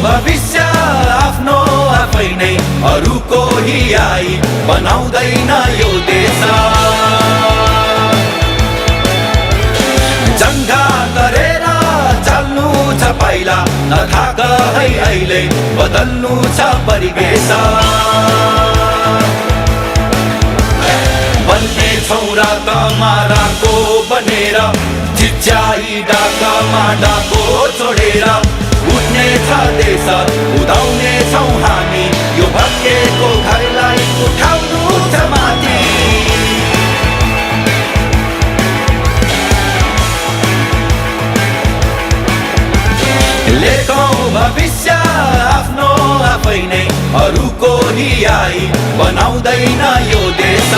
भविष्य आफ्नो आफै नै अरूको हियाई बनाउँदैन यो देश। जङ्गा गरेर चल्नु छ पाइला नथाक है अहिले बदल्नु छ परिवेश। बन्ने छौरा कमाराको बनेर चिच्याई डाकामा डाको छोडेर उठ्ने छ देश उदाउने छौँ हामी यो भत्केको घरलाई उठाउनु छ माथि। लेखौँ भविष्य आफ्नो आफै नै अरूको हियाई बनाउँदैन यो देश।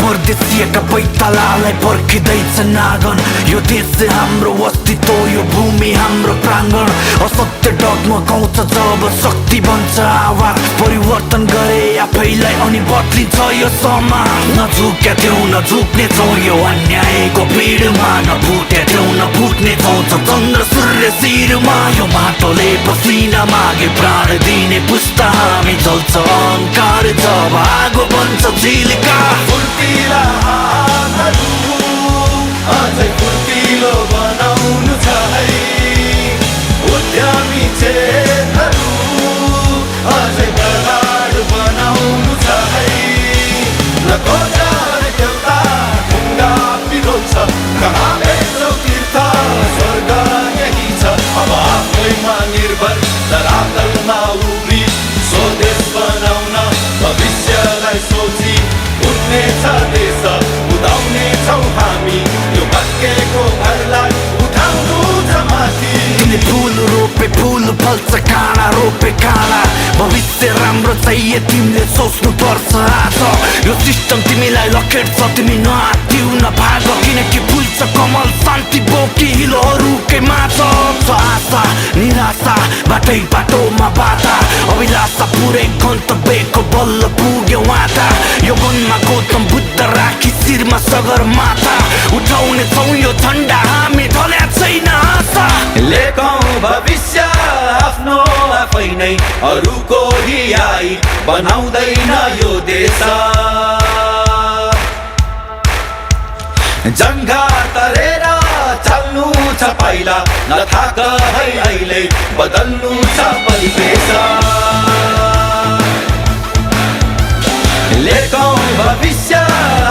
परदेशिएका पैतालालाई पर्खिँदैछ नागन यो देश हाम्रो अस्तित्व यो भूमि हाम्रो प्राङ्गण। असत्य डगमगाउँछ जब शक्ति बन्छ आवाज परिवर्तन गरे आफैलाई अनि बदलिन्छ यो समाज। नझुक्या थियौ न झुक्ने छौ यो अन्यायको भिडमा नफुट्या थियौ न फुट्ने छौ चन्द्र सूर्य शिरमा। यो माटोले पसिना मागे प्राण दिने पुस्ता हामी चल्छ अहङ्कार जब आगो बन्छ झिल्का। अझै फुर्तिलो बनाउनु छ है उद्यमी चेतहरू अझै प्रगाढ बनाउनु छ है। न कोजार देउता ढुङ्गा विरोध छ कहाँ बेच्छौ तीर्थ स्वर्ग यही छ। अब आफैमा निर्भर धरातलमा उभ्री स्वदेश बनाउन भविष्यलाई सोची उठ्ने छ देश उदाउने छौँ हामी यो भत्केको घरलाई उठाउनु छ माथि। तिमीले फुल रोपे फुल फल्छ काँडा रोपे काँडा भविष्य राम्रो चाहिए तिमीले सोच्नु पर्छ आज। यो सिस्टम तिमीलाई लखेट्छ तिमी नआत्तिउ नभाग किनकि फुल्छ कमल शान्ति बोकी हिलोहरूकै माछ। आशा निराशा बाटै बाटोमा बाधा अभिलाषा पुरै गन्तव्यको बल्ल पुग्यो वादा। यो वनमा गौतम बुद्ध राखी शिरमा सगरमाथा उठाउने छौँ यो झन्डा हामी ढल्या छैन आशा। लेखौँ भविष्य आफ्नो आफै नै अरूको हियाई बनाउँदैन यो देश। जङ्गा तरेर चल्नु छ पाइला नथाक है अहिले बदल्नु छ परिवेश। लेखौँ भविष्य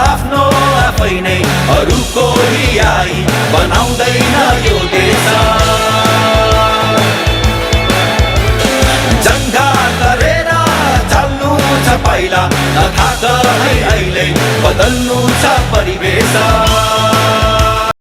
आफ्नो आफै नै अरूको हियाई बनाउँदैन यो देश। जङ्गा गरेर चल्नु छ पाइला नथाक है अहिले बदल्नु छ परिवेश।